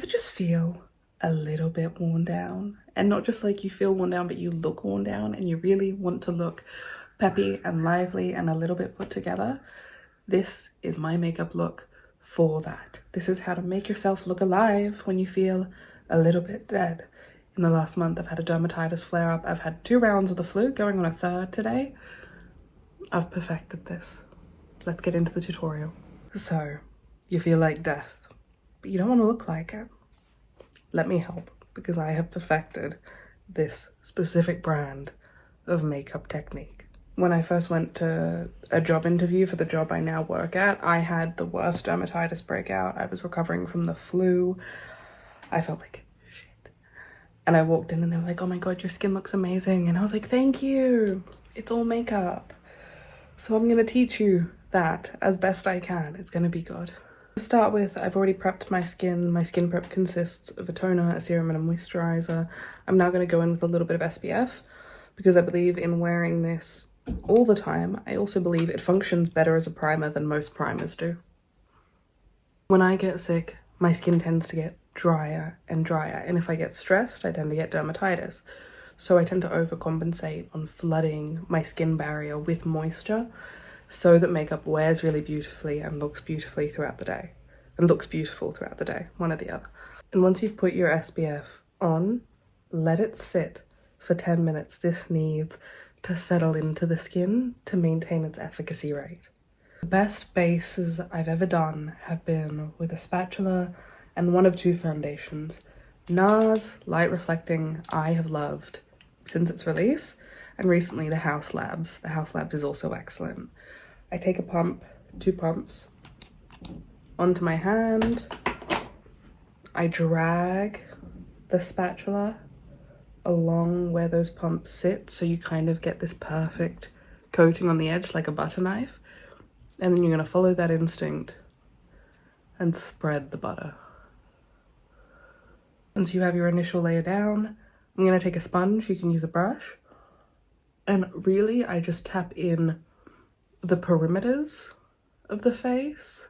just feel a little bit worn down? And not just like you feel worn down, but you look worn down and you really want to look peppy and lively and a little bit put together. This is my makeup look for that. This is how to make yourself look alive when you feel a little bit dead. In the last month, I've had a dermatitis flare up. I've had 2 rounds of the flu, going on a 3rd today. I've perfected this. Let's get into the tutorial. So, you feel like death, but you don't want to look like it. Let me help, because I have perfected this specific brand of makeup technique. When I first went to a job interview for the job I now work at, I had the worst dermatitis breakout. I was recovering from the flu. I felt like shit. And I walked in and they were like, oh my God, your skin looks amazing. And I was like, thank you. It's all makeup. So I'm gonna teach you that as best I can. It's gonna be good. To start with, I've already prepped my skin. My skin prep consists of a toner, a serum, and a moisturizer. I'm now gonna go in with a little bit of SPF because I believe in wearing this all the time. I also believe it functions better as a primer than most primers do. When I get sick, my skin tends to get drier and drier, and if I get stressed, I tend to get dermatitis. So I tend to overcompensate on flooding my skin barrier with moisture so that makeup wears really beautifully and looks beautifully throughout the day. And looks beautiful throughout the day, one or the other. And once you've put your SPF on, let it sit for 10 minutes. This needs to settle into the skin to maintain its efficacy rate. The best bases I've ever done have been with a spatula and one of 2 foundations. NARS Light Reflecting I have loved since its release, and recently the Haus Labs. The Haus Labs is also excellent. I take a pump, 2 pumps, onto my hand. I drag the spatula along where those pumps sit, so you kind of get this perfect coating on the edge like a butter knife. And then you're gonna follow that instinct and spread the butter. Once you have your initial layer down, I'm gonna take a sponge, you can use a brush, and really I just tap in the perimeters of the face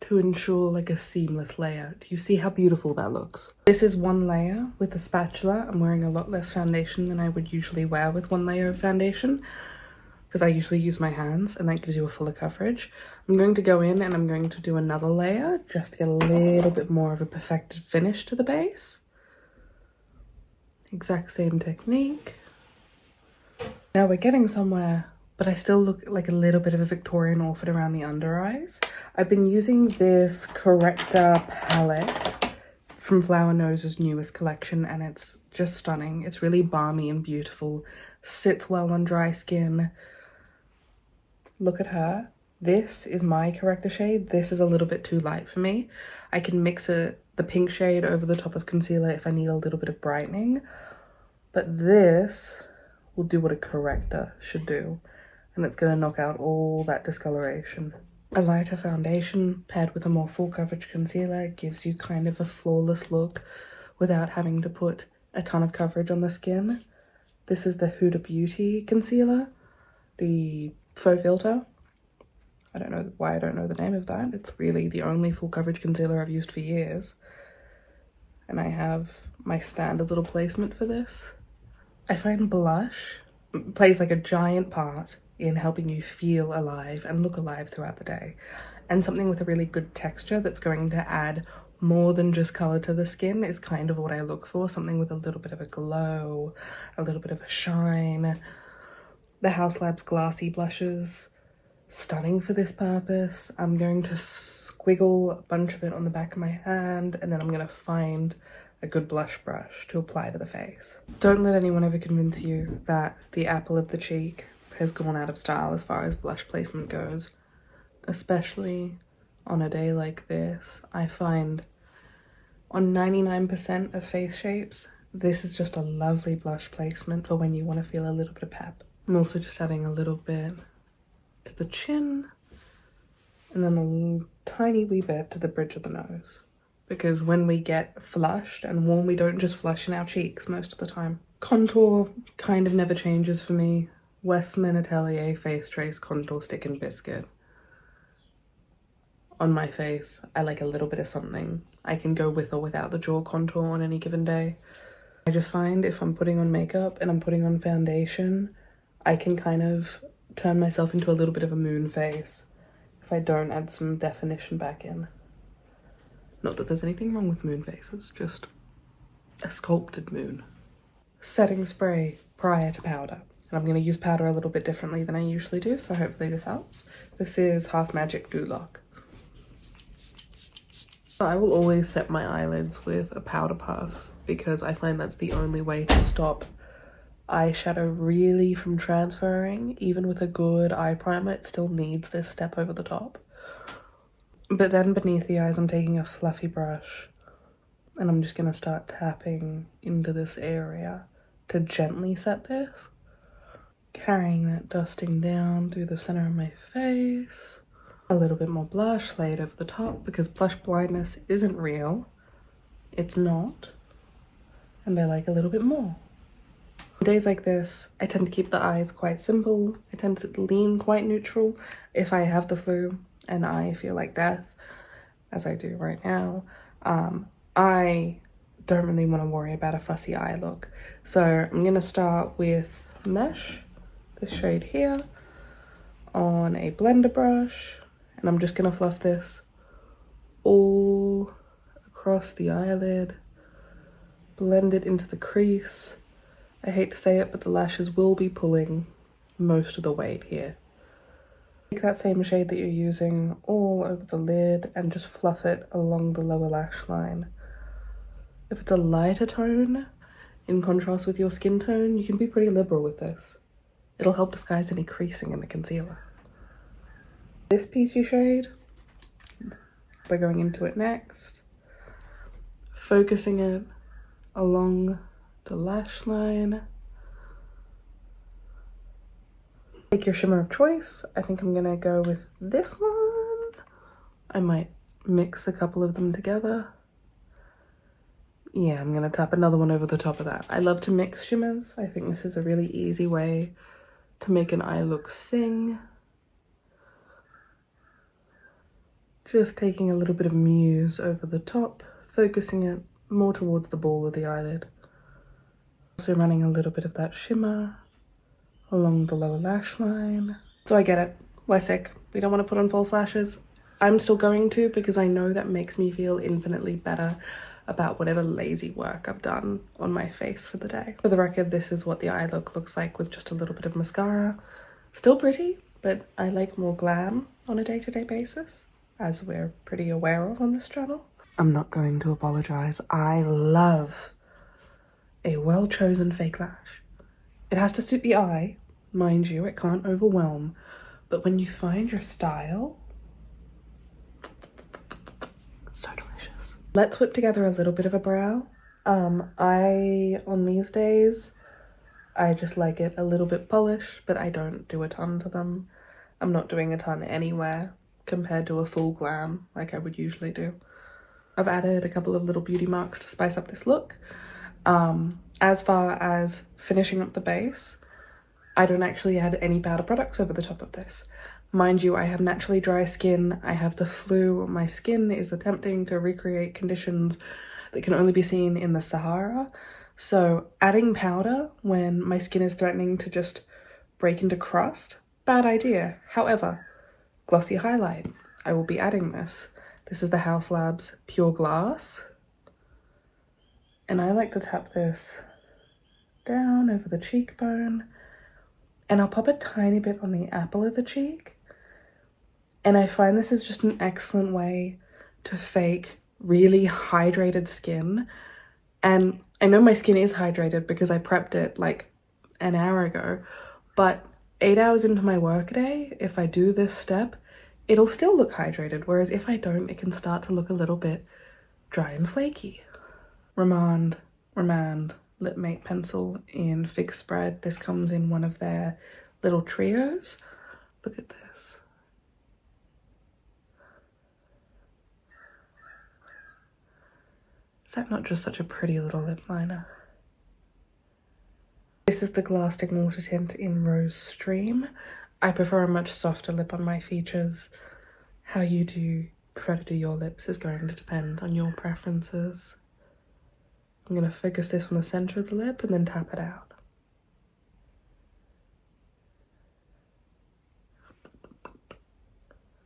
to ensure like a seamless layer. Do you see how beautiful that looks? This is 1 layer with the spatula. I'm wearing a lot less foundation than I would usually wear with 1 layer of foundation because I usually use my hands and that gives you a fuller coverage. I'm going to go in and I'm going to do another layer just to get a little bit more of a perfected finish to the base. Exact same technique. Now we're getting somewhere, but I still look like a little bit of a Victorian Orphan around the under eyes. I've been using this Corrector palette from Flower Nose's newest collection and it's just stunning. It's really balmy and beautiful, sits well on dry skin. Look at her. This is my corrector shade. This is a little bit too light for me. I can mix the pink shade over the top of concealer if I need a little bit of brightening, but this will do what a corrector should do, and it's going to knock out all that discoloration. A lighter foundation paired with a more full coverage concealer gives you kind of a flawless look without having to put a ton of coverage on the skin. This is the Huda Beauty concealer, the faux filter. I don't know why I don't know the name of that. It's really the only full coverage concealer I've used for years. And I have my standard little placement for this. I find blush plays like a giant part in helping you feel alive and look alive throughout the day. And something with a really good texture that's going to add more than just color to the skin is kind of what I look for. Something with a little bit of a glow, a little bit of a shine. The Haus Labs Glassy blushes, stunning for this purpose. I'm going to squiggle a bunch of it on the back of my hand and then I'm going to find a good blush brush to apply to the face. Don't let anyone ever convince you that the apple of the cheek has gone out of style as far as blush placement goes. Especially on a day like this, I find on 99% of face shapes, this is just a lovely blush placement for when you want to feel a little bit of pep. I'm also just adding a little bit to the chin and then a tiny wee bit to the bridge of the nose. Because when we get flushed and warm, we don't just flush in our cheeks most of the time. Contour kind of never changes for me. Westman Atelier Face Trace Contour Stick and Biscuit. on my face. I like a little bit of something. I can go with or without the jaw contour on any given day. I just find if I'm putting on makeup and I'm putting on foundation, I can kind of turn myself into a little bit of a moon face if I don't add some definition back in. Not that there's anything wrong with moon faces, just a sculpted moon. Setting spray prior to powder. And I'm going to use powder a little bit differently than I usually do, so hopefully this helps. This is Half Magic Dew Lock. I will always set my eyelids with a powder puff because I find that's the only way to stop eyeshadow really from transferring. Even with a good eye primer, it still needs this step over the top. But then beneath the eyes, I'm taking a fluffy brush and I'm just going to start tapping into this area to gently set this. Carrying that dusting down through the center of my face. A little bit more blush laid over the top because blush blindness isn't real. It's not. And I like a little bit more. On days like this, I tend to keep the eyes quite simple. I tend to lean quite neutral. If I have the flu and I feel like death, as I do right now, I don't really want to worry about a fussy eye look. So I'm going to start with Mesh, this shade here, on a blender brush. And I'm just going to fluff this all across the eyelid. Blend it into the crease. I hate to say it, but the lashes will be pulling most of the weight here. Take that same shade that you're using all over the lid and just fluff it along the lower lash line. If it's a lighter tone, in contrast with your skin tone, you can be pretty liberal with this. It'll help disguise any creasing in the concealer. This peachy shade, we're going into it next. Focusing it along the lash line. Take your shimmer of choice. I think I'm gonna go with this one. I might mix a couple of them together. Yeah, I'm gonna tap another one over the top of that. I love to mix shimmers. I think this is a really easy way to make an eye look sing. Just taking a little bit of Muse over the top, focusing it more towards the ball of the eyelid. Also running a little bit of that shimmer along the lower lash line. So I get it, we're sick. We don't want to put on false lashes. I'm still going to because I know that makes me feel infinitely better about whatever lazy work I've done on my face for the day. For the record, this is what the eye look looks like with just a little bit of mascara. Still pretty, but I like more glam on a day-to-day basis, as we're pretty aware of on this channel. I'm not going to apologize. I love a well-chosen fake lash. It has to suit the eye, mind you, it can't overwhelm, but when you find your style, so delicious. Let's whip together a little bit of a brow. On these days, I just like it a little bit polished, but I don't do a ton to them. I'm not doing a ton anywhere compared to a full glam like I would usually do. I've added a couple of little beauty marks to spice up this look. As far as finishing up the base, I don't actually add any powder products over the top of this. Mind you, I have naturally dry skin, I have the flu, my skin is attempting to recreate conditions that can only be seen in the Sahara. So adding powder when my skin is threatening to just break into crust, bad idea. However, glossy highlight, I will be adding this. This is the Haus Labs Pure Glass. And I like to tap this down over the cheekbone. And I'll pop a tiny bit on the apple of the cheek. And I find this is just an excellent way to fake really hydrated skin. And I know my skin is hydrated because I prepped it like an hour ago. But 8 hours into my workday, if I do this step, it'll still look hydrated. Whereas if I don't, it can start to look a little bit dry and flaky. Remand Lip Mate Pencil in Fig Spread. This comes in one of their little trios. Look at this. Is that not just such a pretty little lip liner? This is the Glasstic Water Tint in Rose Stream. I prefer a much softer lip on my features. How you do prefer to do your lips is going to depend on your preferences. I'm going to focus this on the center of the lip and then tap it out.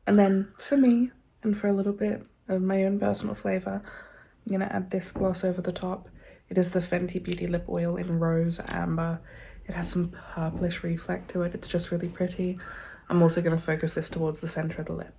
And then for me, and for a little bit of my own personal flavour, I'm going to add this gloss over the top. It is the Fenty Beauty Lip Oil in Rose Amber. It has some purplish reflect to it. It's just really pretty. I'm also going to focus this towards the centre of the lip.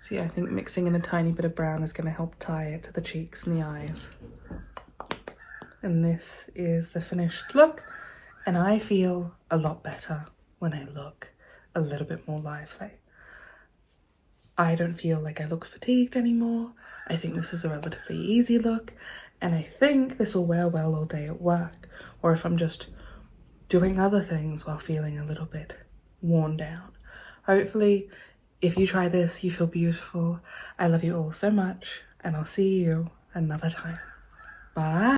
So yeah, I think mixing in a tiny bit of brown is going to help tie it to the cheeks and the eyes. And this is the finished look, and I feel a lot better when I look a little bit more lively. I don't feel like I look fatigued anymore. I think this is a relatively easy look, and I think this will wear well all day at work, or if I'm just doing other things while feeling a little bit worn down. Hopefully, if you try this, you feel beautiful. I love you all so much, and I'll see you another time. Bye.